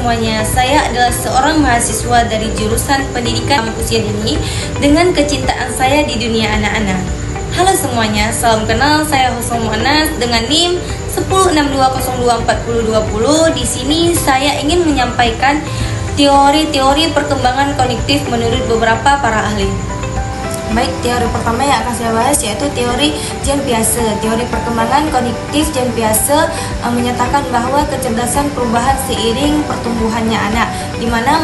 semuanya, saya adalah seorang mahasiswa dari jurusan Pendidikan Usia Dini dengan kecintaan saya di dunia anak-anak. Halo semuanya, salam kenal, saya Husnul Mu'annas dengan NIM 1062024020. Di sini saya ingin menyampaikan teori-teori perkembangan kognitif menurut beberapa para ahli. Baik, teori pertama yang akan saya bahas yaitu teori Jean Piaget. Teori perkembangan kognitif Jean Piaget menyatakan bahwa kecerdasan perubahan seiring pertumbuhannya anak, di mana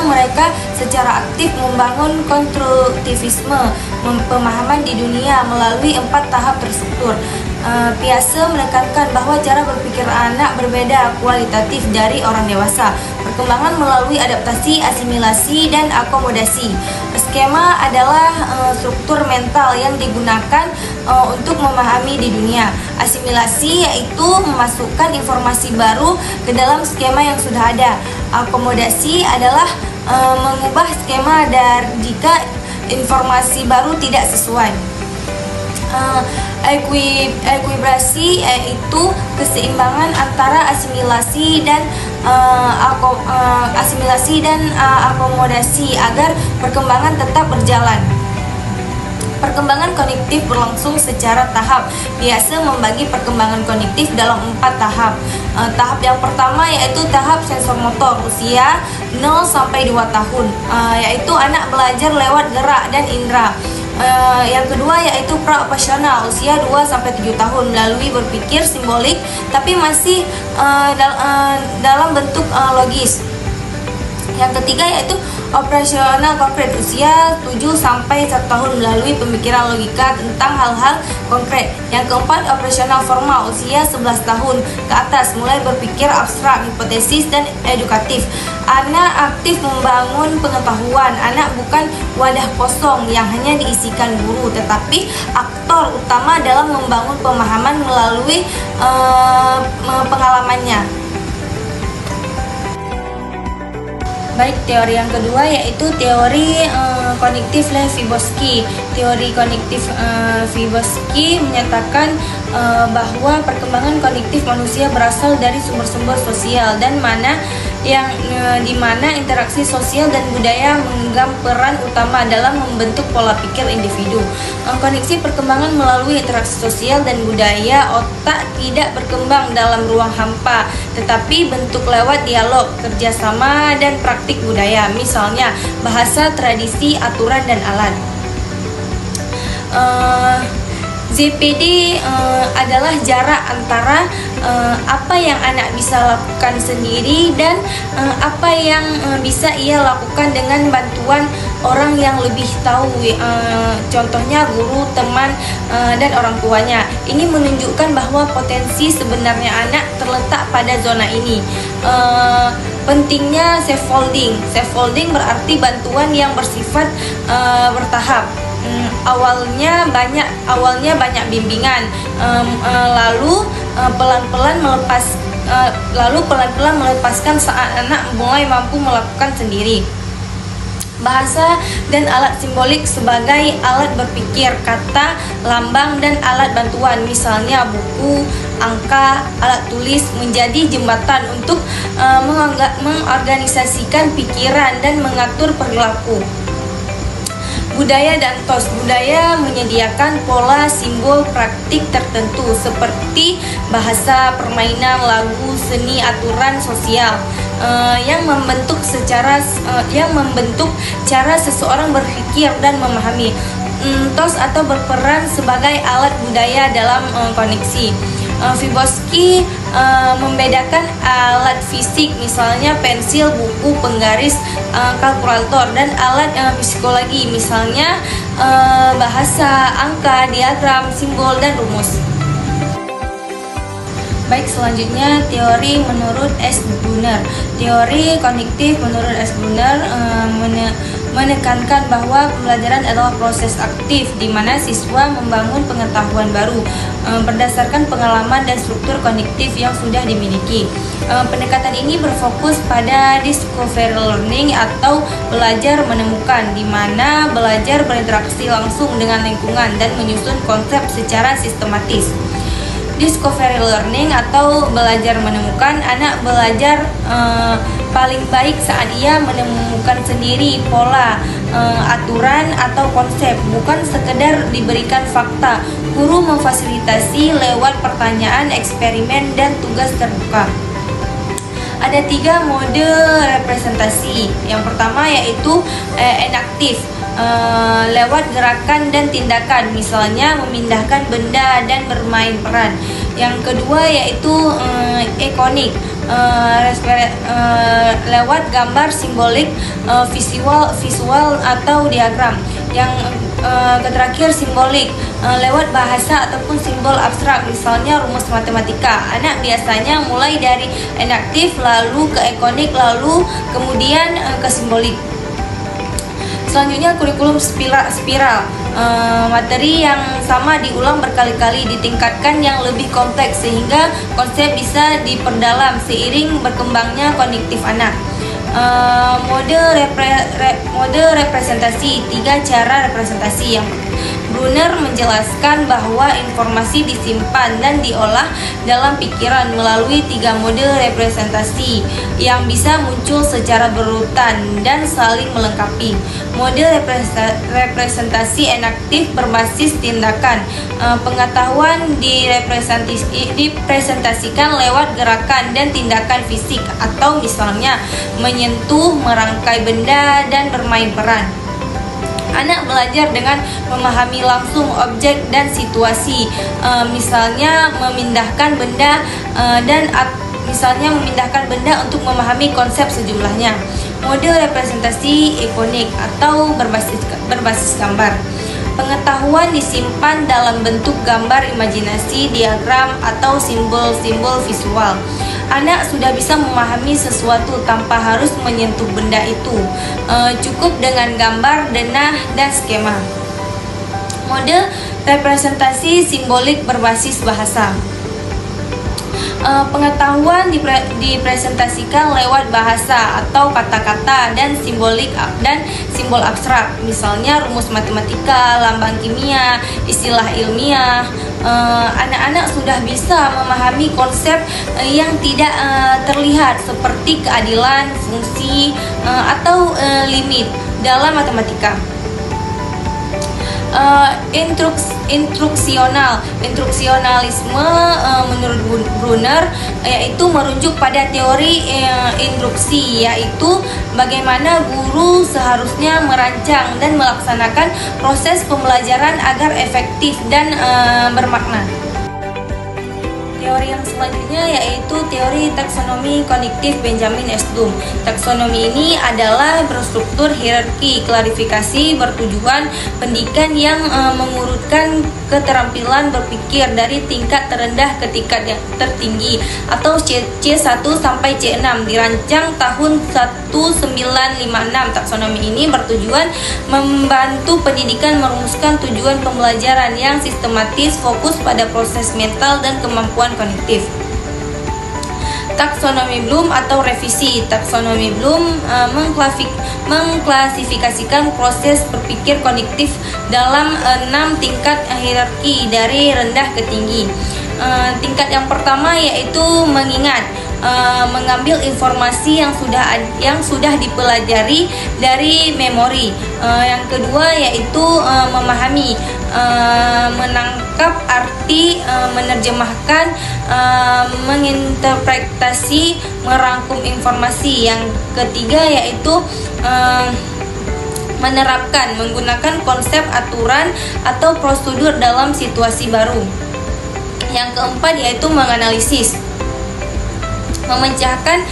mereka secara aktif membangun konstruktivisme pemahaman di dunia melalui 4 tahap terstruktur. Piaget menekankan bahwa cara berpikir anak berbeda kualitatif dari orang dewasa. Perkembangan melalui adaptasi, asimilasi, dan akomodasi. Skema adalah struktur mental yang digunakan untuk memahami di dunia. Asimilasi yaitu memasukkan informasi baru ke dalam skema yang sudah ada. Akomodasi adalah mengubah skema jika informasi baru tidak sesuai. Ekuilibrasi yaitu keseimbangan antara asimilasi dan akomodasi agar perkembangan tetap berjalan. Perkembangan kognitif berlangsung secara tahap. Biasa membagi perkembangan kognitif dalam 4 tahap. Tahap yang pertama yaitu tahap sensormotor usia 0 sampai 2 tahun, yaitu anak belajar lewat gerak dan indera. Yang kedua yaitu pra-operasional usia 2-7 tahun melalui berpikir simbolik tapi masih dalam bentuk logis. Yang ketiga yaitu operasional konkret usia 7-1 tahun melalui pemikiran logika tentang hal-hal konkret. Yang keempat operasional formal usia 11 tahun ke atas mulai berpikir abstrak, hipotesis, dan edukatif. Anak aktif membangun pengetahuan. Anak bukan wadah kosong yang hanya diisikan guru, tetapi aktor utama dalam membangun pemahaman melalui pengalamannya. Baik, teori yang kedua yaitu teori kognitif Lev-Vygotsky. Teori kognitif Vygotsky menyatakan bahwa perkembangan kognitif manusia berasal dari sumber-sumber sosial dan di mana interaksi sosial dan budaya memegang peran utama dalam membentuk pola pikir individu. Kognisi perkembangan melalui interaksi sosial dan budaya. Otak tidak berkembang dalam ruang hampa, tetapi bentuk lewat dialog, kerjasama, dan praktik budaya, misalnya bahasa, tradisi, aturan, dan alat. ZPD adalah jarak antara apa yang anak bisa lakukan sendiri dan apa yang bisa ia lakukan dengan bantuan orang yang lebih tahu, contohnya guru, teman, dan orang tuanya. Ini menunjukkan bahwa potensi sebenarnya anak terletak pada zona ini. Pentingnya scaffolding. Scaffolding berarti bantuan yang bersifat bertahap. Awalnya banyak bimbingan, lalu pelan-pelan melepaskan saat anak mulai mampu melakukan sendiri. Bahasa dan alat simbolik sebagai alat berpikir, kata, lambang, dan alat bantuan, misalnya buku, angka, alat tulis, menjadi jembatan untuk mengorganisasikan pikiran dan mengatur perilaku. Budaya dan tos. Budaya menyediakan pola simbol praktik tertentu seperti bahasa, permainan, lagu, seni, aturan sosial yang membentuk cara seseorang berpikir dan memahami. Tos atau berperan sebagai alat budaya dalam koneksi. Vygotsky membedakan alat fisik, misalnya pensil, buku, penggaris, kalkulator, dan alat psikologi, misalnya bahasa, angka, diagram, simbol, dan rumus. Baik, selanjutnya teori menurut S. Brunner. Teori kognitif menurut S. Brunner menekankan bahwa pembelajaran adalah proses aktif di mana siswa membangun pengetahuan baru berdasarkan pengalaman dan struktur kognitif yang sudah dimiliki. Pendekatan ini berfokus pada discovery learning atau belajar menemukan, di mana belajar berinteraksi langsung dengan lingkungan dan menyusun konsep secara sistematis. Discovery learning atau belajar menemukan, anak belajar paling baik saat ia menemukan sendiri pola, aturan atau konsep, bukan sekedar diberikan fakta. Guru memfasilitasi lewat pertanyaan, eksperimen, dan tugas terbuka. Ada 3 mode representasi. Yang pertama yaitu enaktif, lewat gerakan dan tindakan, misalnya memindahkan benda dan bermain peran. Yang kedua yaitu ikonik, lewat gambar simbolik, visual atau diagram. Yang terakhir simbolik, lewat bahasa ataupun simbol abstrak, misalnya rumus matematika. Anak biasanya mulai dari enaktif, lalu ke ikonik, lalu kemudian ke simbolik. Selanjutnya kurikulum spiral, materi yang sama diulang berkali-kali, ditingkatkan yang lebih kompleks sehingga konsep bisa diperdalam seiring berkembangnya kognitif anak. Mode representasi, 3 cara representasi. Yang Brunner menjelaskan bahwa informasi disimpan dan diolah dalam pikiran melalui 3 mode representasi yang bisa muncul secara berurutan dan saling melengkapi. Mode representasi enaktif berbasis tindakan. Pengetahuan dipresentasikan lewat gerakan dan tindakan fisik, atau misalnya menyentuh, merangkai benda, dan bermain peran. Anak belajar dengan memahami langsung objek dan situasi, misalnya memindahkan benda untuk memahami konsep sejumlahnya. Mode representasi ikonik atau berbasis gambar. Pengetahuan disimpan dalam bentuk gambar imajinasi, diagram, atau simbol-simbol visual. Anak sudah bisa memahami sesuatu tanpa harus menyentuh benda itu. Cukup dengan gambar, denah, dan skema. Mode representasi simbolik berbasis bahasa. Pengetahuan dipresentasikan lewat bahasa atau kata-kata dan simbol abstrak, misalnya rumus matematika, lambang kimia, istilah ilmiah. Anak-anak sudah bisa memahami konsep yang tidak terlihat seperti keadilan, fungsi, atau limit dalam matematika. Instruksionalisme menurut Brunner yaitu merujuk pada teori induksi, yaitu bagaimana guru seharusnya merancang dan melaksanakan proses pembelajaran agar efektif dan bermakna. Teori yang selanjutnya yaitu teori taksonomi kognitif Benjamin S. Doom. Taksonomi ini adalah berstruktur hierarki klasifikasi bertujuan pendidikan yang mengurutkan keterampilan berpikir dari tingkat terendah ke tingkat yang tertinggi atau C1 sampai C6, dirancang tahun 1956. Taksonomi ini bertujuan membantu pendidikan merumuskan tujuan pembelajaran yang sistematis, fokus pada proses mental dan kemampuan kognitif. Taksonomi Bloom atau revisi. Taksonomi Bloom mengklasifikasikan proses berpikir kognitif dalam 6 tingkat hierarki dari rendah ke tinggi. Tingkat yang pertama yaitu mengingat, mengambil informasi yang sudah dipelajari dari memori. Yang kedua yaitu memahami, menangkap arti, menerjemahkan, menginterpretasi, merangkum informasi. Yang ketiga yaitu menerapkan, menggunakan konsep, aturan, atau prosedur dalam situasi baru. Yang keempat yaitu menganalisis, memecahkan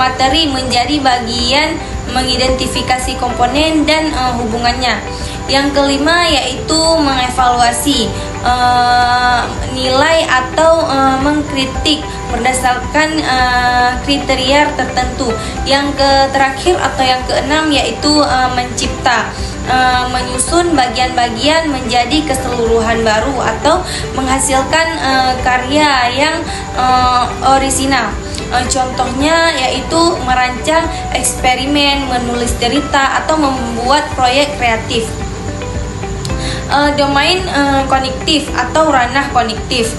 materi menjadi bagian, mengidentifikasi komponen dan hubungannya. Yang kelima yaitu mengevaluasi, nilai atau mengkritik berdasarkan kriteria tertentu. Yang terakhir atau yang keenam yaitu mencipta, menyusun bagian-bagian menjadi keseluruhan baru atau menghasilkan karya yang orisinal. Contohnya yaitu merancang eksperimen, menulis cerita, atau membuat proyek kreatif. Domain kognitif atau ranah kognitif.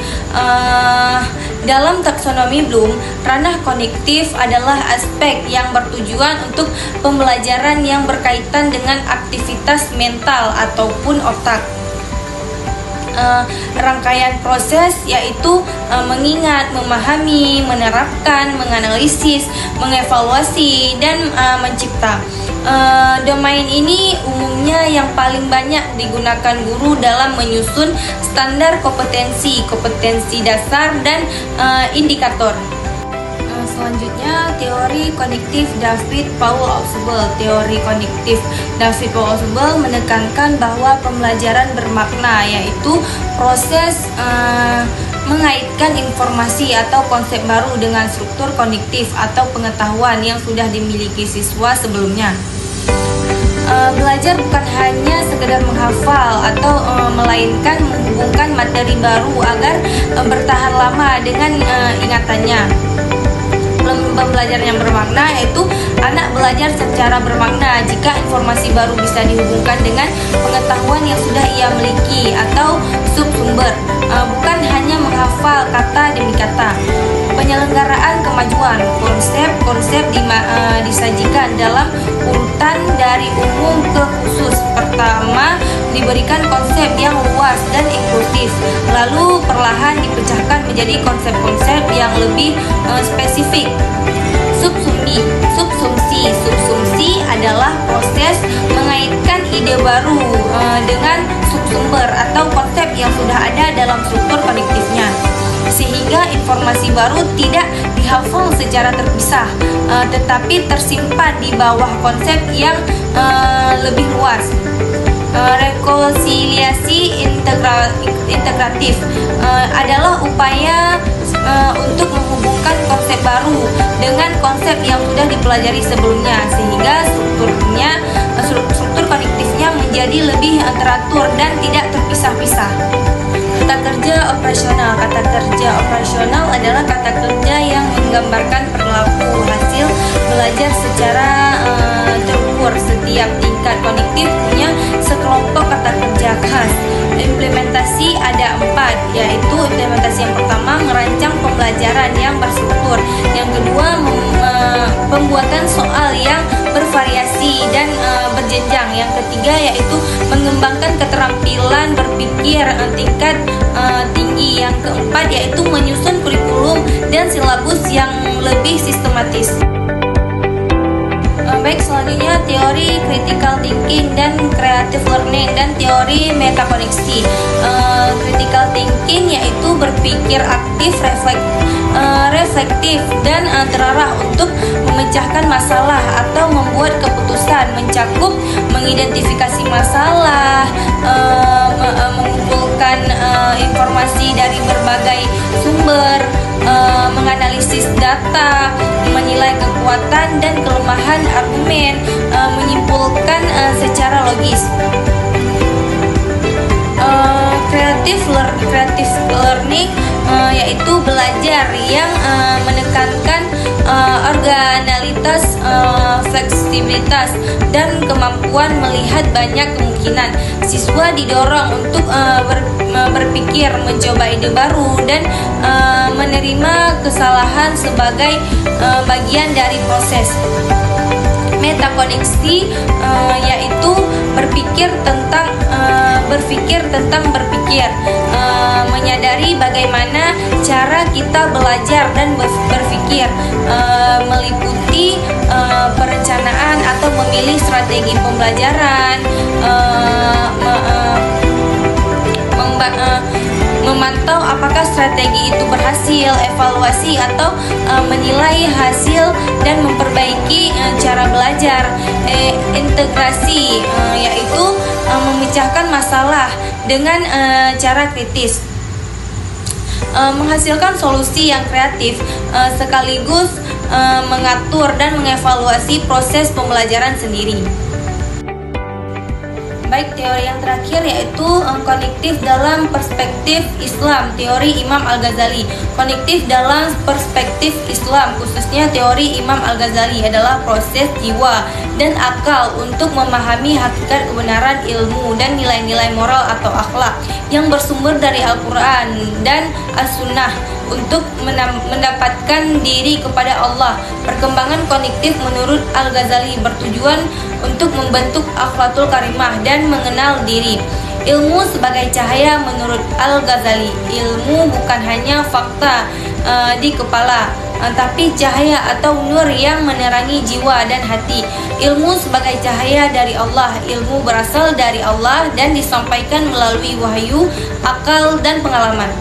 Dalam taksonomi Bloom, ranah kognitif adalah aspek yang bertujuan untuk pembelajaran yang berkaitan dengan aktivitas mental ataupun otak. Rangkaian proses yaitu mengingat, memahami, menerapkan, menganalisis, mengevaluasi, dan mencipta. Domain ini umumnya yang paling banyak digunakan guru dalam menyusun standar kompetensi dasar dan indikator. Selanjutnya, teori kognitif David Paul Ausubel. Teori kognitif David Paul Ausubel menekankan bahwa pembelajaran bermakna, yaitu proses mengaitkan informasi atau konsep baru dengan struktur kognitif atau pengetahuan yang sudah dimiliki siswa sebelumnya. Belajar bukan hanya sekedar menghafal atau melainkan menghubungkan materi baru agar bertahan lama dengan ingatannya. Pembelajaran yang bermakna yaitu anak belajar secara bermakna jika informasi baru bisa dihubungkan dengan pengetahuan yang sudah ia miliki atau subsumber, bukan hanya menghafal kata demi kata. Penyelenggaraan kemajuan, konsep-konsep disajikan dalam urutan dari umum ke khusus. Pertama, diberikan konsep yang luas dan inklusif, lalu perlahan dipecahkan menjadi konsep-konsep yang lebih spesifik. Subsumsi adalah proses mengaitkan ide baru dengan subsumber atau konsep yang sudah ada dalam struktur kognitifnya, sehingga informasi baru tidak dihafal secara terpisah, tetapi tersimpan di bawah konsep yang lebih luas. Rekonsiliasi integratif adalah upaya untuk menghubungkan konsep baru dengan konsep yang sudah dipelajari sebelumnya, sehingga struktur kognitifnya menjadi lebih teratur dan tidak terpisah-pisah. Kata kerja operasional. Kata kerja operasional adalah kata kerja yang menggambarkan perilaku hasil belajar secara terukur. Setiap tingkat kognitif punya sekelompok kata kerja khas. Implementasi ada 4, yaitu implementasi yang pertama merancang pembelajaran yang berstruktur, yang kedua pembuatan soal yang bervariasi dan berjenjang, yang ketiga yaitu mengembangkan keterampilan berpikir tingkat tinggi, yang keempat yaitu menyusun kurikulum dan silabus yang lebih sistematis. Baik, selanjutnya teori critical thinking dan creative learning dan teori metakognisi. Critical thinking yaitu berpikir aktif, reflektif dan terarah untuk memecahkan masalah atau membuat keputusan, mencakup mengidentifikasi masalah, mengumpulkan informasi dari berbagai sumber, menganalisis data, menilai kekuatan dan kelemahan argumen, menyimpulkan secara logis. Creative learning yaitu belajar yang menekankan originalitas, fleksibilitas, dan kemampuan melihat banyak kemungkinan. Siswa didorong untuk berpikir, mencoba ide baru, dan menerima kesalahan sebagai bagian dari proses. Metakognisi yaitu berpikir tentang berpikir, menyadari bagaimana cara kita belajar dan berpikir, meliputi perencanaan atau memilih strategi pembelajaran, memantau apakah strategi itu berhasil, evaluasi atau menilai hasil dan memperbaiki cara belajar. Integrasi yaitu memecahkan masalah dengan cara kritis, menghasilkan solusi yang kreatif, sekaligus mengatur dan mengevaluasi proses pembelajaran sendiri. Baik, teori yang terakhir yaitu konektif dalam perspektif Islam, teori Imam Al-Ghazali. Konektif dalam perspektif Islam, khususnya teori Imam Al-Ghazali, adalah proses jiwa dan akal untuk memahami hakikat kebenaran ilmu dan nilai-nilai moral atau akhlak yang bersumber dari Al-Quran dan As-Sunnah untuk mendapatkan diri kepada Allah. Perkembangan konektif menurut Al-Ghazali bertujuan untuk membentuk akhlakul karimah dan mengenal diri. Ilmu sebagai cahaya menurut Al-Ghazali. Ilmu bukan hanya fakta di kepala, tapi cahaya atau nur yang menerangi jiwa dan hati. Ilmu sebagai cahaya dari Allah. Ilmu berasal dari Allah dan disampaikan melalui wahyu, akal, dan pengalaman.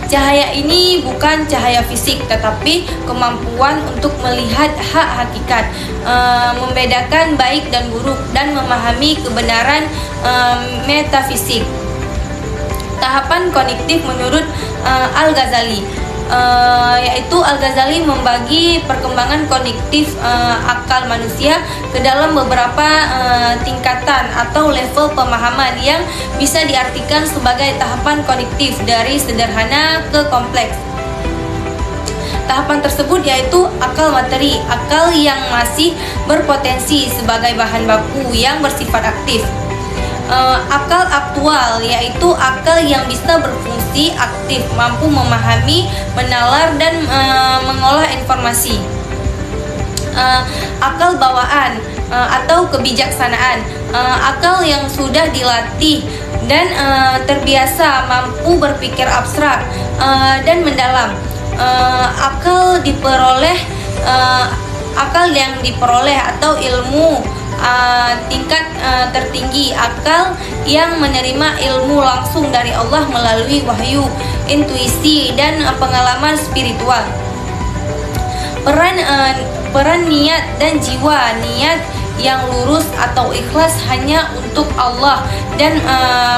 Cahaya ini bukan cahaya fisik, tetapi kemampuan untuk melihat hakikat, membedakan baik dan buruk, dan memahami kebenaran metafisik. Tahapan konektif menurut Al-Ghazali, yaitu Al-Ghazali membagi perkembangan konektif akal manusia ke dalam beberapa tingkatan atau level pemahaman yang bisa diartikan sebagai tahapan konektif dari sederhana ke kompleks. Tahapan tersebut yaitu akal materi, akal yang masih berpotensi sebagai bahan baku yang bersifat aktif. Akal aktual, yaitu akal yang bisa berfungsi aktif, mampu memahami, menalar, dan mengolah informasi. Akal bawaan atau kebijaksanaan, akal yang sudah dilatih dan terbiasa mampu berpikir abstrak dan mendalam. Akal yang diperoleh atau ilmu tingkat tertinggi, akal yang menerima ilmu langsung dari Allah melalui wahyu, intuisi, dan pengalaman spiritual. Peran niat dan jiwa, niat yang lurus atau ikhlas hanya untuk Allah dan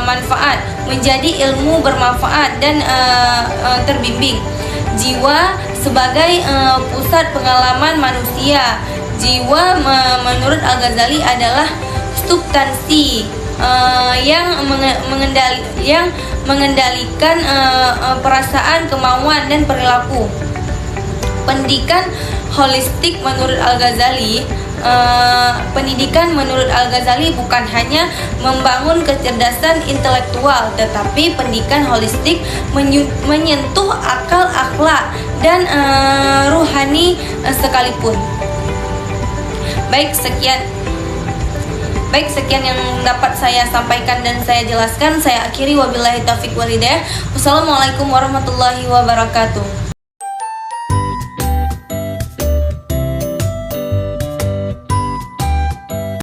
manfaat, menjadi ilmu bermanfaat dan terbimbing. Jiwa sebagai pusat pengalaman manusia. Jiwa menurut Al-Ghazali adalah substansi yang mengendalikan perasaan, kemauan, dan perilaku. Pendidikan holistik menurut Al-Ghazali, pendidikan menurut Al-Ghazali bukan hanya membangun kecerdasan intelektual, tetapi pendidikan holistik menyentuh akal, akhlak, dan ruhani sekalipun. Baik, sekian yang dapat saya sampaikan dan saya jelaskan. Saya akhiri, wabillahi taufiq wal hidayah. Wassalamualaikum warahmatullahi wabarakatuh.